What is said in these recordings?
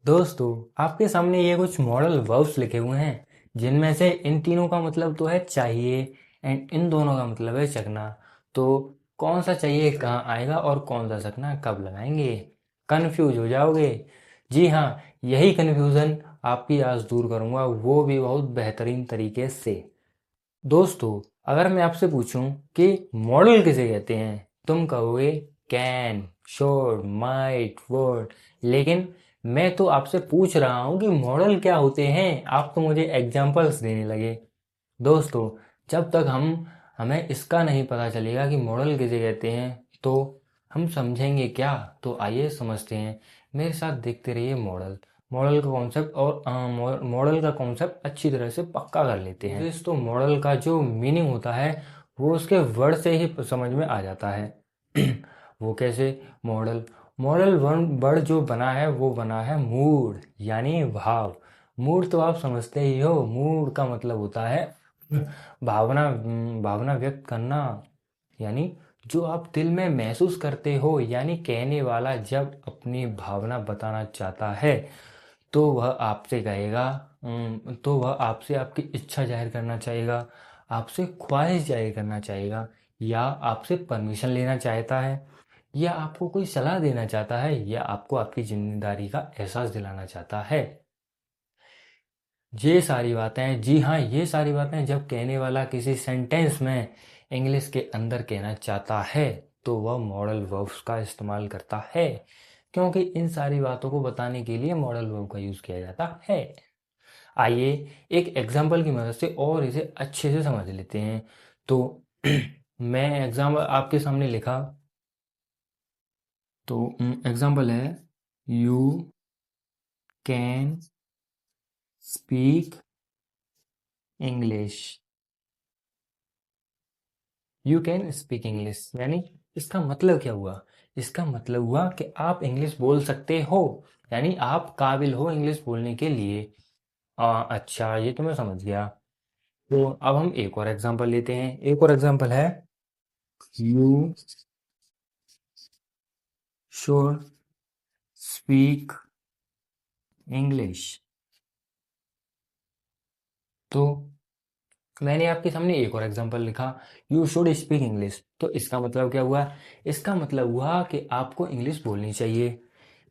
दोस्तों, आपके सामने ये कुछ मॉडल वर्ब्स लिखे हुए हैं जिनमें से इन तीनों का मतलब तो है चाहिए एंड इन दोनों का मतलब है चखना। तो कौन सा चाहिए कहाँ आएगा और कौन सा चखना कब लगाएंगे? कंफ्यूज हो जाओगे। जी हाँ, यही कंफ्यूजन आपकी आज दूर करूंगा, वो भी बहुत बेहतरीन तरीके से। दोस्तों, अगर मैं आपसे पूछूं कि मॉडल किसे कहते हैं, तुम कहोगे कैन, शुड, माइट, वुड। लेकिन मैं तो आपसे पूछ रहा हूं कि मॉडल क्या होते हैं, आप तो मुझे एग्जांपल्स देने लगे। दोस्तों, जब तक हमें इसका नहीं पता चलेगा कि मॉडल किसे कहते हैं तो हम समझेंगे क्या। तो आइए समझते हैं, मेरे साथ देखते रहिए मॉडल। मॉडल का कॉन्सेप्ट और मॉडल का कॉन्सेप्ट अच्छी तरह से पक्का कर लेते हैं। तो मॉडल का जो मीनिंग होता है वो उसके वर्ड से ही समझ में आ जाता है। वो कैसे? मॉडल मॉडल वर्ड जो बना है वो बना है मूड यानी भाव। मूड तो आप समझते ही हो, मूड का मतलब होता है भावना। भावना व्यक्त करना, यानी जो आप दिल में महसूस करते हो। यानी कहने वाला जब अपनी भावना बताना चाहता है तो वह आपसे कहेगा, तो वह आपसे आपकी इच्छा जाहिर करना चाहेगा, आपसे ख्वाहिश जाहिर करना चाहेगा, या आपसे परमिशन लेना चाहता है, या आपको कोई सलाह देना चाहता है, या आपको आपकी जिम्मेदारी का एहसास दिलाना चाहता है। ये सारी बातें, जी हाँ, ये सारी बातें जब कहने वाला किसी सेंटेंस में इंग्लिश के अंदर कहना चाहता है तो वह मॉडल वर्ब्स का इस्तेमाल करता है, क्योंकि इन सारी बातों को बताने के लिए मॉडल वर्ब का यूज़ किया जाता है। आइए एक एग्जाम्पल की मदद से और इसे अच्छे से समझ लेते हैं। तो मैं एग्जाम्पल आपके सामने लिखा, तो एग्जाम्पल है you can speak English. You can speak English यानी इसका मतलब क्या हुआ? इसका मतलब हुआ कि आप इंग्लिश बोल सकते हो, यानी आप काबिल हो इंग्लिश बोलने के लिए। अच्छा, ये तो मैं समझ गया। तो अब हम एक और एग्जांपल लेते हैं। एक और एग्जांपल है यू शुड स्पीक इंग्लिश। तो मैंने आपके सामने एक और एग्जांपल लिखा, यू शुड स्पीक इंग्लिश। तो इसका मतलब क्या हुआ? इसका मतलब हुआ कि आपको इंग्लिश बोलनी चाहिए।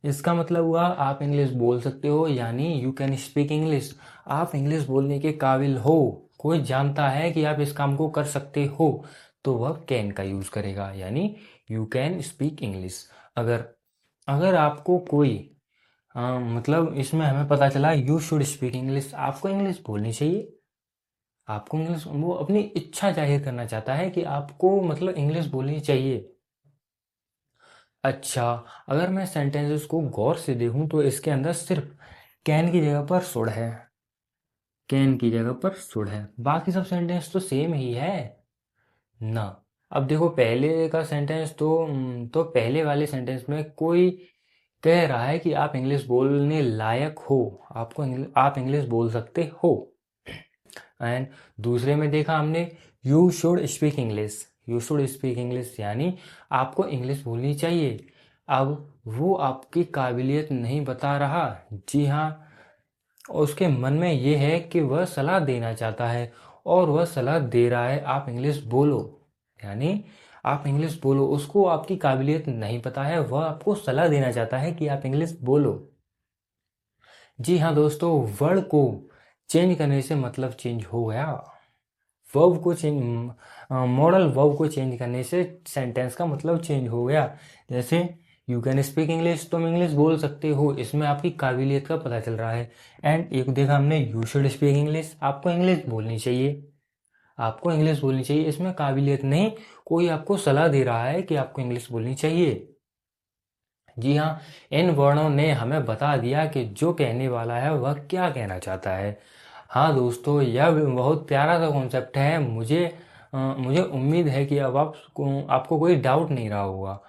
इसका मतलब हुआ आप इंग्लिश बोल सकते हो, यानी यू कैन स्पीक इंग्लिश। आप इंग्लिश बोलने के काबिल हो, कोई जानता है कि आप इस काम को कर सकते हो तो वह कैन का यूज करेगा, यानी यू कैन स्पीक इंग्लिश। अगर अगर आपको कोई मतलब इसमें हमें पता चला यू शुड स्पीक इंग्लिश, आपको इंग्लिश बोलनी चाहिए। आपको इंग्लिश, वो अपनी इच्छा जाहिर करना चाहता है कि आपको मतलब इंग्लिश बोलनी चाहिए। अच्छा, अगर मैं सेंटेंसेस को गौर से देखूं तो इसके अंदर सिर्फ कैन की जगह पर शुड है। कैन की जगह पर शुड है, बाकी सब सेंटेंस तो सेम ही है ना। अब देखो पहले का सेंटेंस तो पहले वाले सेंटेंस में कोई कह रहा है कि आप इंग्लिश बोलने लायक हो, आप इंग्लिश बोल सकते हो। एंड दूसरे में देखा हमने you should speak English. You should speak English यानी आपको इंग्लिश बोलनी चाहिए। अब वो आपकी काबिलियत नहीं बता रहा, जी हाँ, उसके मन में ये है कि वह सलाह देना चाहता है और वह सलाह दे रहा है आप इंग्लिश बोलो, यानी आप इंग्लिश बोलो। उसको आपकी काबिलियत नहीं पता है, वह आपको सलाह देना चाहता है कि आप इंग्लिश बोलो। जी हाँ दोस्तों, वर्ड को चेंज करने से मतलब चेंज हो गया। वर्ब को चेंज मॉडल वर्ब को चेंज करने से सेंटेंस का मतलब चेंज हो गया। जैसे यू कैन स्पीक इंग्लिश, तुम इंग्लिश बोल सकते हो, इसमें आपकी काबिलियत का पता चल रहा है। एंड एक देखा हमने यू शुड स्पीक इंग्लिश, आपको इंग्लिश बोलनी चाहिए। आपको इंग्लिश बोलनी चाहिए, इसमें काबिलियत नहीं, कोई आपको सलाह दे रहा है कि आपको इंग्लिश बोलनी चाहिए। जी हाँ, इन वर्णों ने हमें बता दिया कि जो कहने वाला है वह क्या कहना चाहता है। हाँ दोस्तों, यह बहुत प्यारा सा कॉन्सेप्ट है। मुझे उम्मीद है कि अब आपको कोई डाउट नहीं रहा होगा।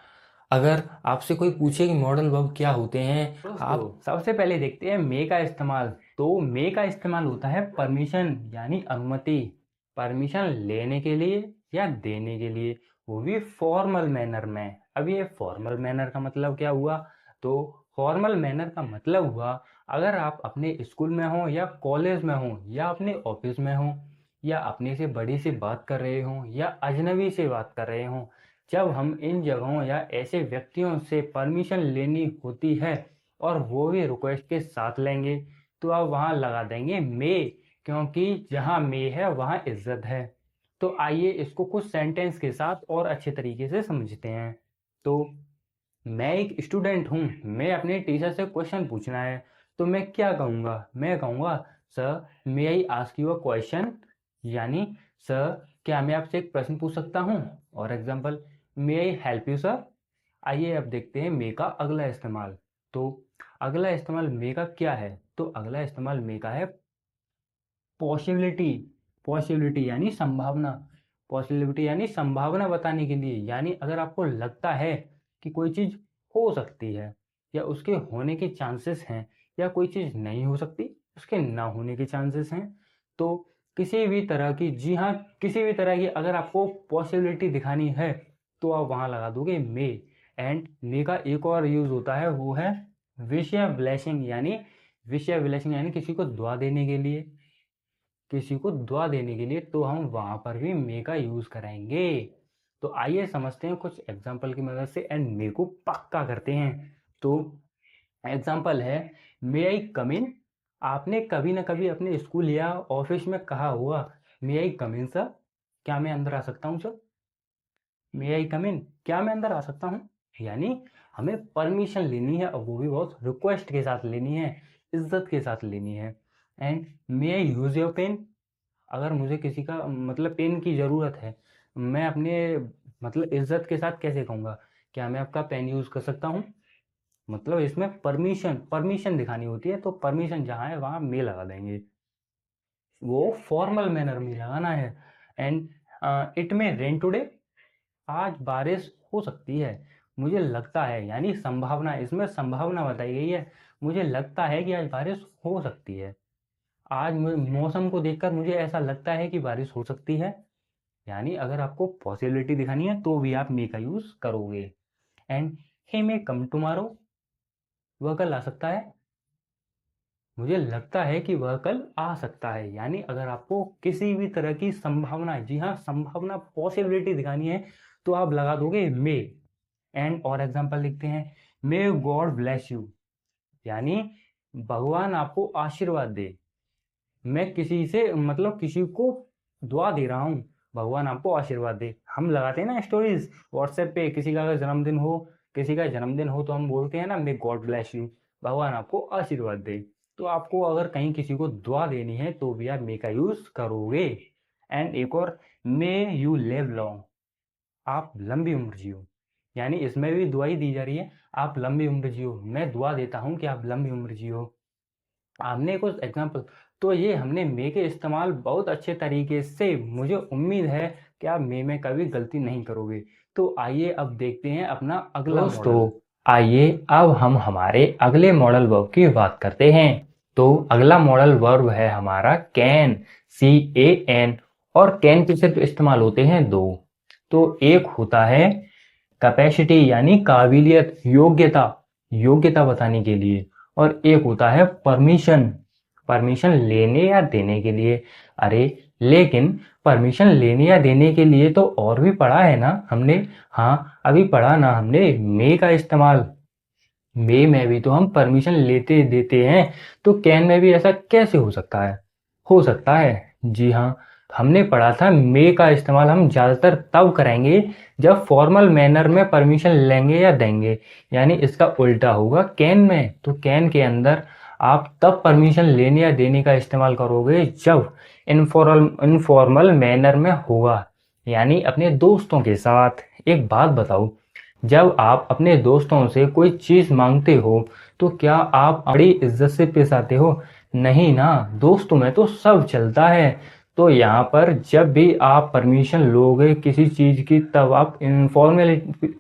अगर आपसे कोई पूछे कि मॉडल वर्ब क्या होते हैं, आप सबसे पहले देखते हैं मे का इस्तेमाल। तो मे का इस्तेमाल होता है परमिशन यानी अनुमति, परमिशन लेने के लिए या देने के लिए, वो भी फॉर्मल मैनर में। अब ये फॉर्मल मैनर का मतलब क्या हुआ? तो फॉर्मल मैनर का मतलब हुआ अगर आप अपने स्कूल में हो या कॉलेज में हो या अपने ऑफिस में हो या अपने से बड़ी से बात कर रहे हो या अजनबी से बात कर रहे हो, जब हम इन जगहों या ऐसे व्यक्तियों से परमिशन लेनी होती है और वो भी रिक्वेस्ट के साथ लेंगे, तो आप वहाँ लगा देंगे मे, क्योंकि जहाँ मे है वहाँ इज्जत है। तो आइए इसको कुछ सेंटेंस के साथ और अच्छे तरीके से समझते हैं। तो मैं एक स्टूडेंट हूँ, मैं अपने टीचर से क्वेश्चन पूछना है, तो मैं क्या कहूँगा? मैं कहूँगा sir may I ask you a question, यानी सर क्या मैं आपसे एक प्रश्न पूछ सकता हूँ। और example, may I help you sir. आइए अब देखते हैं मे का अगला इस्तेमाल। तो अगला इस्तेमाल मे का क्या है? तो अगला इस्तेमाल मे का है पॉसिबिलिटी। पॉसिबिलिटी यानी संभावना। पॉसिबिलिटी यानी संभावना बताने के लिए, यानी अगर आपको लगता है कि कोई चीज़ हो सकती है या उसके होने के चांसेस हैं, या कोई चीज़ नहीं हो सकती, उसके ना होने के चांसेस हैं, तो किसी भी तरह की, जी हाँ, किसी भी तरह की अगर आपको पॉसिबिलिटी दिखानी है तो आप वहाँ लगा दोगे मे। एंड मे का एक और यूज़ होता है, वो है विश ब्लेसिंग, यानी विश ब्लेसिंग यानी किसी को दुआ देने के लिए, किसी को दुआ देने के लिए, तो हम वहां पर भी मे का यूज करेंगे। तो आइए समझते हैं कुछ एग्जाम्पल की मदद से एंड मे को पक्का करते हैं। तो एग्जाम्पल है, मे आई कम इन। आपने कभी ना कभी अपने स्कूल या ऑफिस में कहा हुआ, मे आई कम इन सर, क्या मैं अंदर आ सकता हूँ सर? मे आई कम इन, क्या मैं अंदर आ सकता हूँ? यानी हमें परमिशन लेनी है और वो भी बहुत रिक्वेस्ट के साथ लेनी है, इज्जत के साथ लेनी है। And may I use your pen. अगर मुझे किसी का मतलब पेन की ज़रूरत है, मैं अपने मतलब इज्जत के साथ कैसे कहूँगा, क्या मैं आपका पेन यूज़ कर सकता हूँ? मतलब इसमें परमिशन परमिशन दिखानी होती है, तो परमिशन जहाँ है वहाँ मे लगा देंगे, वो फॉर्मल मैनर में लगाना है। एंड इट में रेन टुडे, आज बारिश हो सकती है। मुझे लगता है, यानी संभावना, इसमें संभावना बताई गई है, मुझे लगता है कि आज बारिश हो सकती है। आज मौसम को देखकर मुझे ऐसा लगता है कि बारिश हो सकती है। यानी अगर आपको पॉसिबिलिटी दिखानी है तो भी आप मे का यूज करोगे। And hey may come tomorrow, वह कल आ सकता है। मुझे लगता है कि वह कल आ सकता है, यानी अगर आपको किसी भी तरह की संभावना, जी हाँ संभावना, पॉसिबिलिटी दिखानी है, तो आप लगा दोगे मे। एंड और एग्जांपल लिखते हैं, मे गॉड ब्लेस यू, यानी भगवान आपको आशीर्वाद दे। मैं किसी से मतलब किसी को दुआ दे रहा हूँ, भगवान आपको आशीर्वाद दे। हम लगाते हैं ना स्टोरीज व्हाट्सएप पे, किसी का अगर जन्मदिन हो, किसी का जन्मदिन हो तो हम बोलते हैं ना मे गॉड ब्लेस यू, भगवान आपको आशीर्वाद दे। तो आपको अगर कहीं किसी को दुआ देनी है तो भी आप मे का यूज करोगे। एंड एक और, मे यू लिव लॉन्ग, आप लंबी उम्र जियो। यानी इसमें भी दुआ ही दी जा रही है, आप लंबी उम्र जियो, मैं दुआ देता हूँ कि आप लंबी उम्र जियो। आपने कुछ एग्जाम्पल, तो ये हमने मे के इस्तेमाल बहुत अच्छे तरीके से, मुझे उम्मीद है कि आप मे में कभी गलती नहीं करोगे। तो आइए अब देखते हैं अपना अगला दोस्तों मॉडल। आइए अब हम हमारे अगले मॉडल वर्ब की बात करते हैं। तो अगला मॉडल वर्ब है हमारा कैन, CAN। और कैन के सिर्फ इस्तेमाल होते हैं दो। तो एक होता है कैपेसिटी, यानी काबिलियत, योग्यता, योग्यता बताने के लिए। और एक होता है परमिशन, परमिशन लेने या देने के लिए। अरे लेकिन परमिशन लेने या देने के लिए तो और भी पढ़ा है ना हमने। हाँ अभी पढ़ा ना हमने मे का इस्तेमाल। मे में भी तो हम परमिशन लेते देते हैं, तो कैन में भी ऐसा कैसे हो सकता है? हो सकता है, जी हाँ। हमने पढ़ा था मे का इस्तेमाल हम ज़्यादातर तब करेंगे जब फॉर्मल मैनर में परमिशन लेंगे या देंगे, यानी इसका उल्टा होगा कैन में। तो कैन के अंदर आप तब परमिशन लेने या देने का इस्तेमाल करोगे जब इनफॉर्मल मैनर में होगा, यानी अपने दोस्तों के साथ। एक बात बताओ, जब आप अपने दोस्तों से कोई चीज़ मांगते हो तो क्या आप बड़ी इज्जत से पेश आते हो? नहीं ना, दोस्तों में तो सब चलता है। तो यहाँ पर जब भी आप परमिशन लोगे किसी चीज़ की, तब आप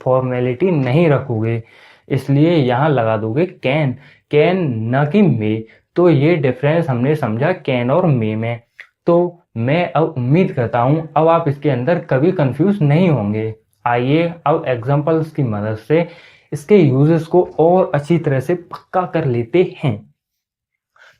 फॉर्मेलिटी नहीं रखोगे, इसलिए यहाँ लगा दोगे कैन, कैन न कि मे। तो ये डिफरेंस हमने समझा कैन और मे में। तो मैं अब उम्मीद करता हूँ अब आप इसके अंदर कभी कंफ्यूज नहीं होंगे। आइए अब एग्जांपल्स की मदद से इसके यूजेस को और अच्छी तरह से पक्का कर लेते हैं।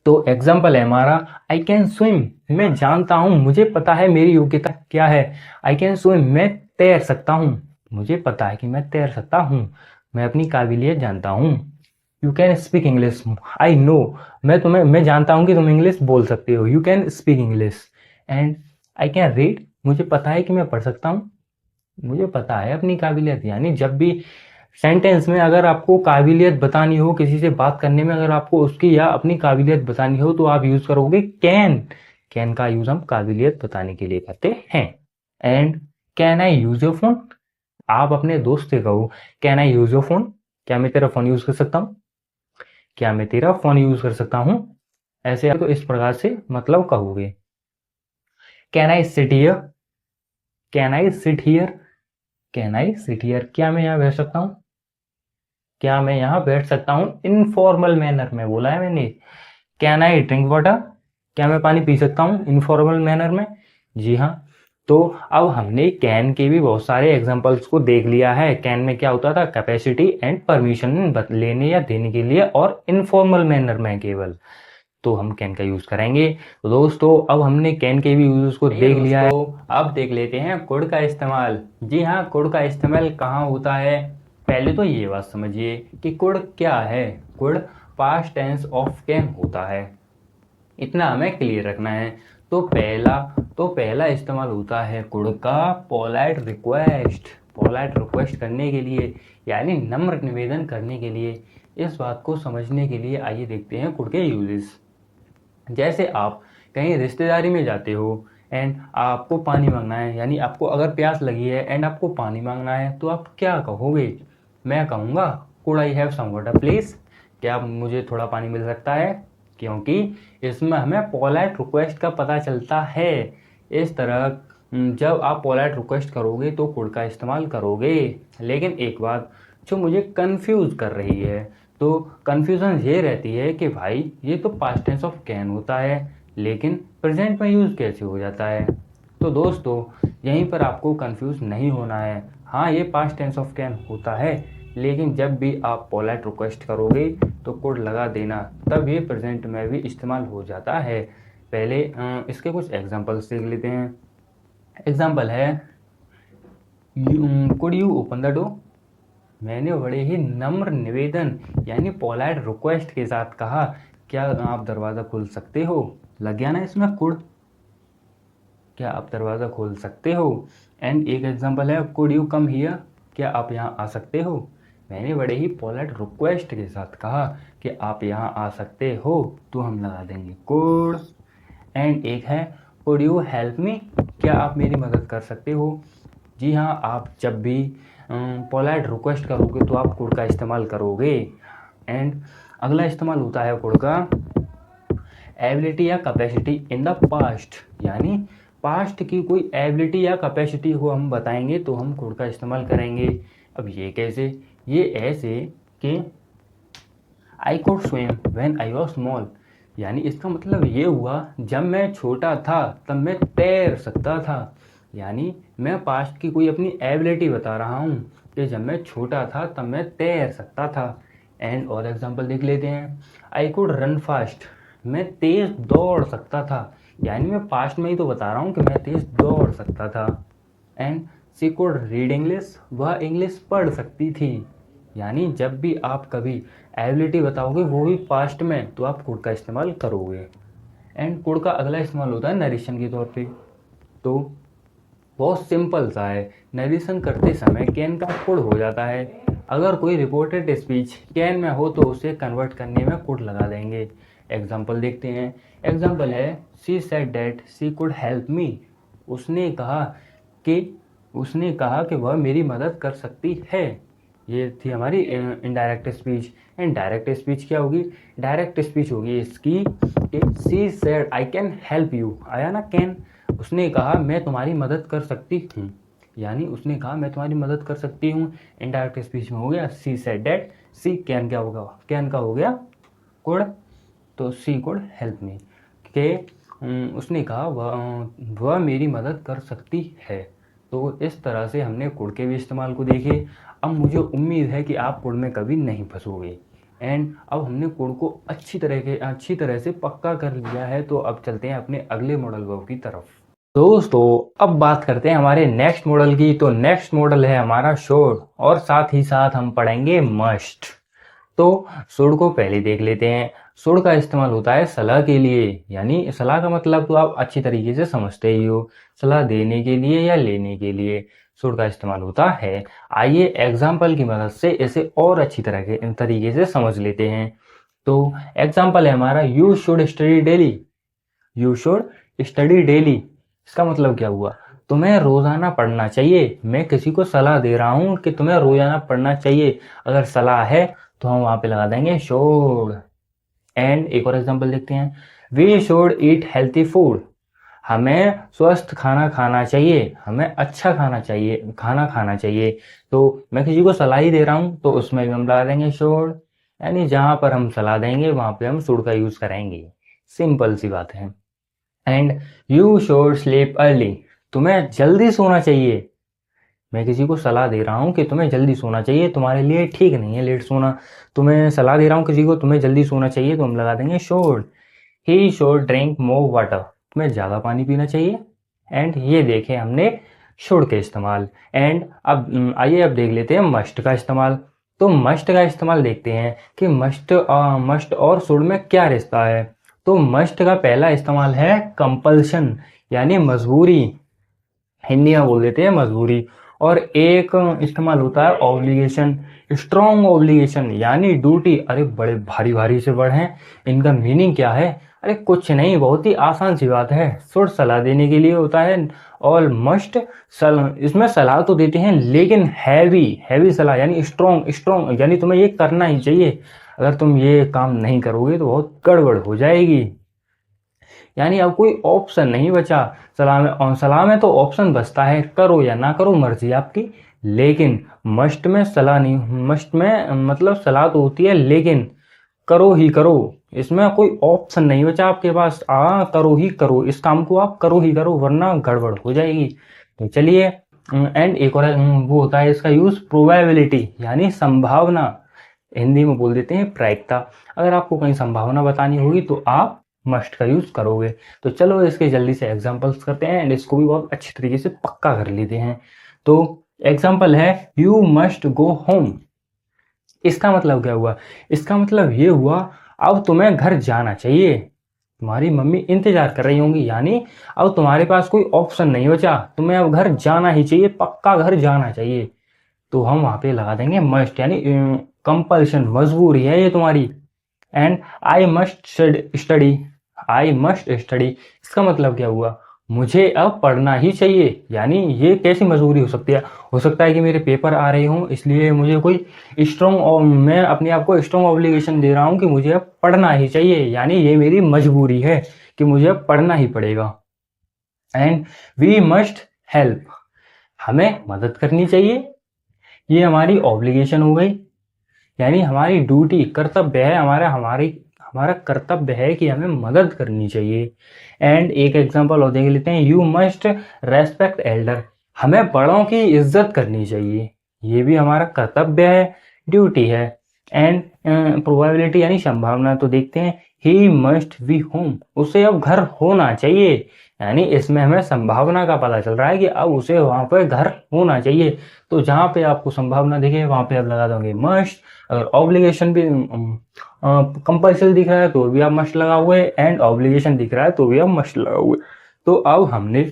तो एग्जाम्पल है हमारा आई कैन स्विम, मैं जानता हूँ, मुझे पता है मेरी योग्यता क्या है। आई कैन स्विम, मैं तैर सकता हूँ, मुझे पता है कि मैं तैर सकता हूँ, मैं अपनी काबिलियत जानता हूँ। You can speak English, I know, मैं जानता हूँ कि तुम इंग्लिश बोल सकते हो। You can speak English. And I can read, मुझे पता है कि मैं पढ़ सकता हूँ, मुझे पता है अपनी काबिलियत। यानी जब भी सेंटेंस में अगर आपको काबिलियत बतानी हो, किसी से बात करने में अगर आपको उसकी या अपनी काबिलियत बतानी हो, तो आप यूज करोगे कैन। कैन का यूज हम काबिलियत बताने के लिए करते हैं। And can I use your phone, आप अपने दोस्त से कहो can I use your phone, क्या मैं तेरा फोन यूज कर सकता हूँ, क्या मैं तेरा फोन यूज कर सकता हूँ। ऐसे आप तो इस प्रकार से मतलब कहोगे। Can I sit here, can I sit here, can I sit here, क्या मैं यहाँ बैठ सकता हूँ, क्या मैं यहाँ बैठ सकता हूँ। इनफॉर्मल मैनर में बोला है मैंने। कैन आई ड्रिंक वाटर, क्या मैं पानी पी सकता हूँ इनफॉर्मल मैनर में। जी हाँ। तो अब हमने कैन के भी बहुत सारे एग्जांपल्स को देख लिया है। कैन में क्या होता था, कैपेसिटी एंड परमिशन लेने या देने के लिए, और इनफॉर्मल मैनर में केवल। तो हम कैन का यूज करेंगे। तो दोस्तों अब हमने कैन के भी यूज को देख लिया है। अब देख लेते हैं कुड का इस्तेमाल। जी हाँ, कुड का इस्तेमाल कहाँ होता है। पहले तो ये बात समझिए कि कुड क्या है। Could past tense of can होता है, इतना हमें क्लियर रखना है। तो पहला इस्तेमाल होता है कुड का पोलाइट रिक्वेस्ट, पोलाइट रिक्वेस्ट करने के लिए, यानी नम्र निवेदन करने के लिए। इस बात को समझने के लिए आइए देखते हैं कुड के यूजेस। जैसे आप कहीं रिश्तेदारी में जाते हो एंड आपको पानी मांगना है, यानी आपको अगर प्यास लगी है एंड आपको पानी मांगना है, तो आप क्या कहोगे। मैं कहूँगा could I have some water please, क्या मुझे थोड़ा पानी मिल सकता है। क्योंकि इसमें हमें पोलाइट रिक्वेस्ट का पता चलता है। इस तरह जब आप पोलाइट रिक्वेस्ट करोगे तो कुड का इस्तेमाल करोगे। लेकिन एक बात जो मुझे कंफ्यूज कर रही है, तो कन्फ्यूज़न ये रहती है कि भाई ये तो पास्ट टेंस ऑफ कैन होता है, लेकिन प्रेजेंट में यूज़ कैसे हो जाता है। तो दोस्तों यहीं पर आपको कंफ्यूज नहीं होना है। हाँ, ये पास्ट टेंस ऑफ कैन होता है, लेकिन जब भी आप पोलाइट रिक्वेस्ट करोगे तो कोड लगा देना, तब ये प्रेजेंट में भी इस्तेमाल हो जाता है। पहले इसके कुछ एग्जांपल्स देख लेते हैं। एग्जांपल है could you open the door, मैंने बड़े ही नम्र निवेदन यानी पोलाइट रिक्वेस्ट के साथ कहा, क्या आप दरवाज़ा खोल सकते हो। लग गया ना इसमें कुड, क्या आप दरवाज़ा खोल सकते हो। एंड एक एग्जांपल है कुड यू कम हियर, क्या आप यहाँ आ सकते हो। मैंने बड़े ही पोलाइट रिक्वेस्ट के साथ कहा कि आप यहाँ आ सकते हो, तो हम लगा देंगे कुड। एंड एक है कुड यू हेल्प मी, क्या आप मेरी मदद कर सकते हो। जी हाँ, आप जब भी पोलाइट रिक्वेस्ट करोगे तो आप कुड का इस्तेमाल करोगे। एंड अगला इस्तेमाल होता है कुड का एबिलिटी या कैपेसिटी इन द पास्ट, यानी पास्ट की कोई एबिलिटी या कैपेसिटी को हम बताएंगे तो हम कुड का इस्तेमाल करेंगे। अब ये कैसे, ये ऐसे कि I could swim when I was small, यानी इसका मतलब ये हुआ जब मैं छोटा था तब मैं तैर सकता था। यानी मैं पास्ट की कोई अपनी एबिलिटी बता रहा हूँ कि जब मैं छोटा था तब मैं तैर सकता था। एंड और एग्जांपल देख लेते हैं। आई कुड रन फास्ट, मैं तेज़ दौड़ सकता था, यानी मैं पास्ट में ही तो बता रहा हूँ कि मैं तेज़ दौड़ सकता था। And she could read English, वह इंग्लिश पढ़ सकती थी। यानी जब भी आप कभी एबिलिटी बताओगे वो भी पास्ट में, तो आप कुड का इस्तेमाल करोगे। एंड कुड का अगला इस्तेमाल होता है नरेशन के तौर पे। तो बहुत सिंपल सा है, नरेशन करते समय कैन का कुड हो जाता है। अगर कोई रिपोर्टेड स्पीच कैन में हो तो उसे कन्वर्ट करने में कुड लगा देंगे। एग्जाम्पल देखते हैं। एग्जाम्पल है she said that she could help me, उसने कहा कि वह मेरी मदद कर सकती है। ये थी हमारी indirect speech. And direct speech क्या होगी, डायरेक्ट स्पीच होगी इसकी कि she said I can help you, आया ना कैन, उसने कहा मैं तुम्हारी मदद कर सकती हूँ, यानी उसने कहा मैं तुम्हारी मदद कर सकती हूँ। इनडायरेक्ट स्पीच में हो गया she said that, she can क्या होगा, कैन का हो गया कुड, तो सी कुड हेल्प मी के उसने कहा वह मेरी मदद कर सकती है। तो इस तरह से हमने कुड़ के भी इस्तेमाल को देखे। अब मुझे उम्मीद है कि आप कुड़ में कभी नहीं फंसोगे। एंड अब हमने कुड़ को अच्छी तरह से पक्का कर लिया है, तो अब चलते हैं अपने अगले मॉडल वर्ब की तरफ। दोस्तों अब बात करते हैं हमारे नेक्स्ट मॉडल की। तो नेक्स्ट मॉडल है हमारा शुड, और साथ ही साथ हम पढ़ेंगे मस्ट। तो शुड को पहले देख लेते हैं। शुड का इस्तेमाल होता है सलाह के लिए, यानी सलाह का मतलब तो आप अच्छी तरीके से समझते ही हो, सलाह देने के लिए या लेने के लिए शुड का इस्तेमाल होता है। आइए एग्जाम्पल की मदद से इसे और अच्छी तरीके से समझ लेते हैं। तो एग्जाम्पल है हमारा you should study daily. You should study daily, इसका मतलब क्या हुआ? तुम्हें रोजाना पढ़ना चाहिए। मैं किसी को सलाह दे रहा हूं कि तुम्हें रोजाना पढ़ना चाहिए। अगर सलाह है तो हम वहां पे लगा देंगे शुड। एंड एक और एग्जांपल देखते हैं। We should eat healthy food. हमें स्वस्थ खाना खाना चाहिए, हमें अच्छा खाना खाना चाहिए। तो मैं किसी को सलाह ही दे रहा हूं तो उसमें भी हम लगा देंगे शुड। यानी जहां पर हम सलाह देंगे वहां पे हम शुड का यूज करेंगे। सिंपल सी बात है। And you should sleep early. तुम्हें जल्दी सोना चाहिए। मैं किसी को सलाह दे रहा हूँ कि तुम्हें जल्दी सोना चाहिए, तुम्हारे लिए ठीक नहीं है लेट सोना। तुम्हें सलाह दे रहा हूँ किसी को, तुम्हें जल्दी सोना चाहिए, तो हम लगा देंगे should. He should drink more water. तुम्हें ज़्यादा पानी पीना चाहिए। एंड ये देखें हमने शुड के इस्तेमाल। एंड अब आइए अब देख लेते हैं मस्ट का इस्तेमाल। तो मस्ट का इस्तेमाल देखते हैं कि मस्ट और शुड में क्या रिश्ता है। तो मस्ट का पहला इस्तेमाल है कंपल्शन, यानी मजबूरी। हिंदी में बोल देते हैं मजबूरी। और एक इस्तेमाल होता है ऑब्लिगेशन, स्ट्रॉन्ग ऑब्लिगेशन यानी ड्यूटी। अरे बड़े भारी भारी से वर्ड हैं, इनका मीनिंग क्या है? अरे कुछ नहीं, बहुत ही आसान सी बात है। शुड सलाह देने के लिए होता है, और मस्ट इसमें सलाह तो देते हैं लेकिन हैवी हैवी सलाह, यानी स्ट्रॉन्ग स्ट्रॉन्ग, यानी तुम्हें ये करना ही चाहिए। अगर तुम ये काम नहीं करोगे तो बहुत गड़बड़ हो जाएगी। यानी अब कोई ऑप्शन नहीं बचा सलाह में। और सलाह में तो ऑप्शन बचता है, करो या ना करो मर्जी आपकी। लेकिन मस्ट में सलाह नहीं, मस्ट में मतलब सलाह तो होती है लेकिन करो ही करो। इसमें कोई ऑप्शन नहीं बचा आपके पास, करो ही करो, इस काम को आप करो ही करो वरना गड़बड़ हो जाएगी। तो चलिए। एंड एक और वो होता है इसका यूज प्रोबेबिलिटी, यानी संभावना। हिंदी में बोल देते हैं प्रायिकता। अगर आपको कहीं संभावना बतानी होगी तो आप मस्ट का यूज करोगे। तो चलो इसके जल्दी से एग्जांपल्स करते हैं एंड इसको भी बहुत अच्छी तरीके से पक्का कर लेते हैं। तो एग्जांपल है यू मस्ट गो होम। इसका मतलब क्या हुआ? इसका मतलब ये हुआ अब तुम्हें घर जाना चाहिए। तुम्हारी मम्मी इंतजार कर रही होंगी, यानी अब तुम्हारे पास कोई ऑप्शन नहीं बचा, तुम्हें अब घर जाना ही चाहिए, पक्का घर जाना चाहिए। तो हम वहां पे लगा देंगे मस्ट, यानी कंपल्शन, मजबूरी है ये तुम्हारी। And I must study. I must study, इसका मतलब क्या हुआ? मुझे अब पढ़ना ही चाहिए। यानी ये कैसी मजबूरी हो सकती है? हो सकता है कि मेरे पेपर आ रहे हों, इसलिए मुझे कोई स्ट्रॉन्ग, मैं अपने आप को स्ट्रॉन्ग ऑब्लिगेशन दे रहा हूं कि मुझे अब पढ़ना ही चाहिए, यानी ये मेरी मजबूरी है कि मुझे अब पढ़ना ही पड़ेगा। एंड वी मस्ट हेल्प, हमें मदद करनी चाहिए। ये हमारी ऑब्लिगेशन हो गई, यानी हमारी ड्यूटी, कर्तव्य है हमारा, हमारा कर्तव्य है कि हमें मदद करनी चाहिए। एंड एक एग्जांपल और देख लेते हैं। यू मस्ट रेस्पेक्ट एल्डर, हमें बड़ों की इज्जत करनी चाहिए। ये भी हमारा कर्तव्य है, ड्यूटी है। एंड प्रोबेबिलिटी यानी संभावना, तो देखते हैं ही मस्ट बी होम, उसे अब घर होना चाहिए। यानी इसमें हमें संभावना का पता चल रहा है कि अब उसे वहां पर घर होना चाहिए। तो जहां पे आपको संभावना दिखे वहां पे आप लगा दोगे मस्ट। अगर ऑब्लिगेशन भी कंपल्सरी दिख रहा है तो भी आप मस्ट लगा हुए, एंड ऑब्लिगेशन दिख रहा है तो भी आप मस्ट लगा हुए। तो अब हमने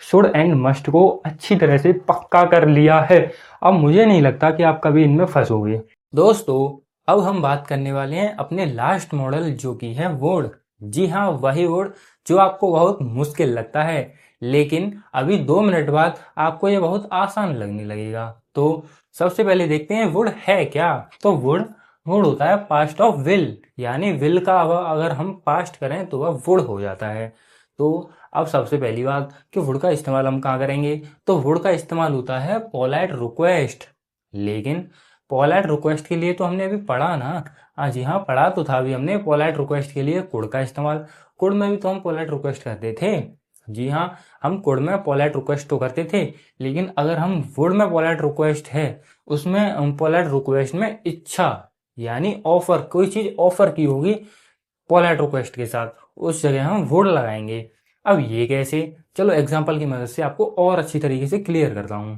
शुड एंड मस्ट को अच्छी तरह से पक्का कर लिया है। अब मुझे नहीं लगता कि आप कभी इनमें फंसोगे। दोस्तों अब हम बात करने वाले हैं अपने लास्ट मॉडल, जो कि है वुड। जी हाँ, वही वुड जो आपको बहुत मुश्किल लगता है, लेकिन अभी 2 मिनट बाद आपको ये बहुत आसान लगने लगेगा। तो सबसे पहले देखते हैं वुड है क्या। तो वुड वुड होता है पास्ट ऑफ विल, यानी विल का अगर हम पास्ट करें तो वह वुड हो जाता है। तो अब सबसे पहली बात कि वुड का इस्तेमाल हम कहाँ करेंगे। तो वुड का इस्तेमाल होता है पोलाइट रिक्वेस्ट। लेकिन पोलाइट रिक्वेस्ट के लिए तो हमने अभी पढ़ा ना। हाँ जी हाँ, पढ़ा तो था अभी हमने पोलाइट रिक्वेस्ट के लिए कुड का इस्तेमाल। कुड में भी तो हम पोलाइट रिक्वेस्ट करते थे। जी हाँ, हम कुड में पोलाइट रिक्वेस्ट तो करते थे, लेकिन अगर हम वुड में पोलाइट रिक्वेस्ट है, उसमें पोलाइट रिक्वेस्ट में इच्छा यानी ऑफर, कोई चीज ऑफर की होगी पोलाइट रिक्वेस्ट के साथ, उस जगह हम वुड लगाएंगे। अब ये कैसे, चलो एग्जांपल की मदद से आपको और अच्छी तरीके से क्लियर करता हूं।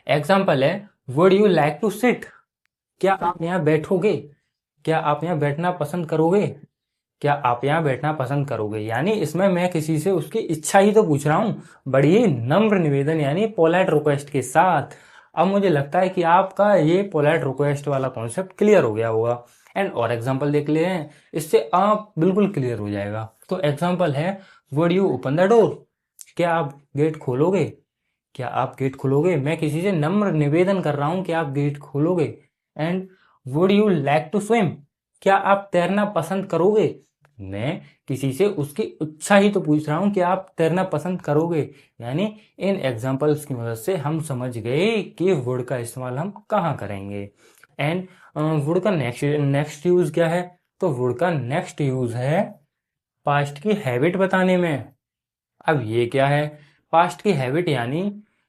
एग्जांपल है, would you like to sit, क्या आप यहाँ बैठोगे, क्या आप यहाँ बैठना पसंद करोगे, क्या आप यहाँ बैठना पसंद करोगे, यानी इसमें मैं किसी से उसकी इच्छा ही तो पूछ रहा हूँ, बड़ी नम्र निवेदन यानी पोलाइट रिक्वेस्ट के साथ। अब मुझे लगता है कि आपका ये पोलाइट रिक्वेस्ट वाला कॉन्सेप्ट क्लियर हो गया होगा। एंड और एग्जांपल देख ले हैं, इससे आप बिल्कुल क्लियर हो जाएगा। तो एग्जांपल है, would you open the door, क्या आप गेट खोलोगे, क्या आप गेट खोलोगे, मैं किसी से नम्र निवेदन कर रहा हूं कि आप गेट खोलोगे। And would you like to swim, क्या आप तैरना पसंद करोगे, मैं किसी से उसकी इच्छा ही तो पूछ रहा हूं कि आप तैरना पसंद करोगे। यानी इन एग्जांपल्स की मदद से हम समझ गए कि वुड का इस्तेमाल हम कहाँ करेंगे। एंड वुड का नेक्स्ट यूज क्या है, तो वुड का नेक्स्ट यूज है पास्ट की हैबिट बताने में। अब ये क्या है, पास्ट की हैबिट यानी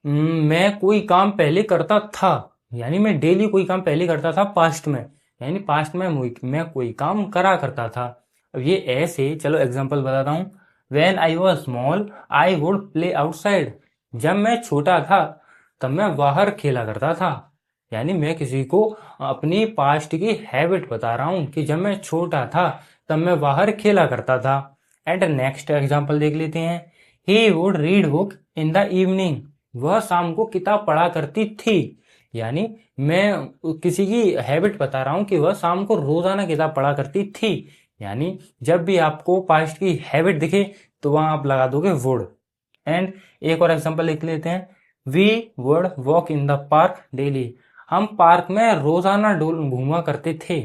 मैं कोई काम पहले करता था, यानी मैं डेली कोई काम पहले करता था पास्ट में, यानी पास्ट में मैं कोई काम करा करता था। अब ये ऐसे, चलो एग्जांपल बताता हूँ। When I was small I would play outside, जब मैं छोटा था तब मैं बाहर खेला करता था। यानी मैं किसी को अपनी पास्ट की हैबिट बता रहा हूँ कि जब मैं छोटा था तब मैं बाहर खेला करता था। एंड नेक्स्ट एग्जांपल देख लेते हैं, he would read book in the evening, वह शाम को किताब पढ़ा करती थी। यानी मैं किसी की हैबिट बता रहा हूं कि वह शाम को रोजाना किताब पढ़ा करती थी। यानी जब भी आपको पास्ट की हैबिट दिखे तो वहां आप लगा दोगे वुड। एंड एक और एग्जांपल लिख लेते हैं, we would walk in the park daily, हम पार्क में रोजाना घूमा करते थे,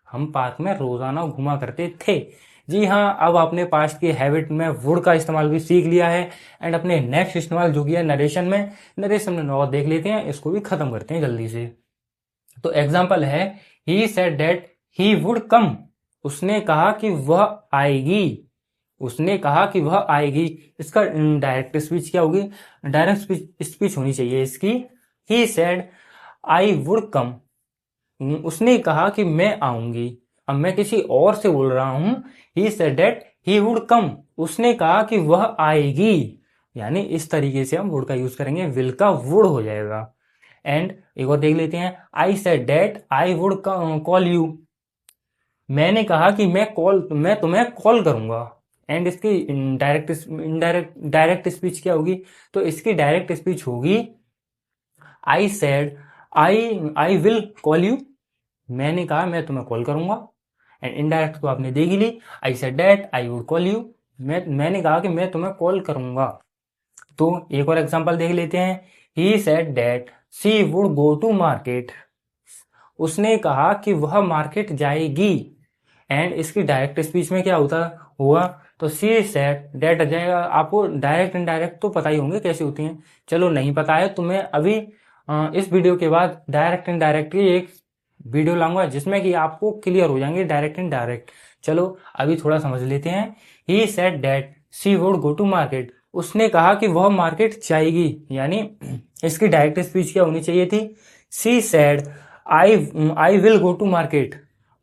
हम पार्क में रोजाना घूमा करते थे। जी हाँ, अब आपने पास्ट की हैबिट में वुड का इस्तेमाल भी सीख लिया है। एंड अपने नेक्स्ट इस्तेमाल जो किया नरेशन में और देख लेते हैं, इसको भी खत्म करते हैं जल्दी से। तो एग्जाम्पल है, ही said that he would come, उसने कहा कि वह आएगी, उसने कहा कि वह आएगी। इसका डायरेक्ट स्पीच क्या होगी, डायरेक्ट स्पीच होनी चाहिए इसकी, he said I would come, उसने कहा कि मैं आऊंगी। अब मैं किसी और से बोल रहा हूं, ही said that he would come, उसने कहा कि वह आएगी। यानी इस तरीके से हम वुड का यूज करेंगे, विल का वुड हो जाएगा। एंड एक और देख लेते हैं, आई said that I would call you, मैंने कहा कि मैं तुम्हें कॉल करूंगा। एंड इसकी डायरेक्ट स्पीच क्या होगी, तो इसकी डायरेक्ट स्पीच होगी, I said I will call you, मैंने कहा मैं तुम्हें कॉल करूंगा। एंड इनडायरेक्ट तो आपने देख ही ली, I said that I would call you, मैंने कहा कि मैं तुम्हें कॉल करूंगा। तो एक और एग्जांपल देख लेते हैं, he said that she would go to market, उसने कहा कि वह मार्केट जाएगी। एंड इसकी डायरेक्ट स्पीच में क्या होता हुआ, तो सी सेड दैट जाएगा। आपको डायरेक्ट इनडायरेक्ट तो पता ही होंगे कैसे होती हैं, चलो नहीं पता है तो मैं अभी इस वीडियो के बाद डायरेक्ट इनडायरेक्ट की एक वीडियो लाऊंगा जिसमें कि आपको क्लियर हो जाएंगे डायरेक्ट इनडायरेक्ट। चलो अभी थोड़ा समझ लेते हैं। He said that she would go to market, उसने कहा कि वह मार्केट जाएगी। यानी इसकी डायरेक्ट स्पीच क्या होनी चाहिए थी, she said I will go to market,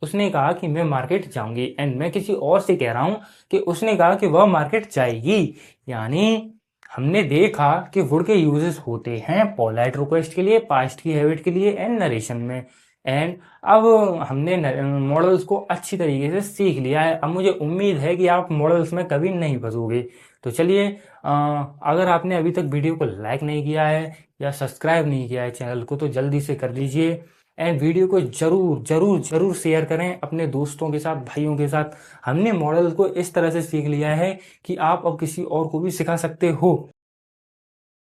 उसने कहा कि मैं मार्केट जाऊंगी। एंड मैं किसी और से कह रहा हूं कि उसने कहा कि वह मार्केट जाएगी। यानी हमने देखा कि वुड के यूजेस होते हैं पोलाइट रिक्वेस्ट के लिए, पास्ट की हैबिट के लिए एंड नरेशन में। एंड अब हमने मॉडल्स को अच्छी तरीके से सीख लिया है। अब मुझे उम्मीद है कि आप मॉडल्स में कभी नहीं फंसोगे। तो चलिए, अगर आपने अभी तक वीडियो को लाइक नहीं किया है या सब्सक्राइब नहीं किया है चैनल को, तो जल्दी से कर लीजिए। एंड वीडियो को जरूर जरूर जरूर शेयर करें अपने दोस्तों के साथ, भाइयों के साथ। हमने मॉडल को इस तरह से सीख लिया है कि आप अब किसी और को भी सिखा सकते हो।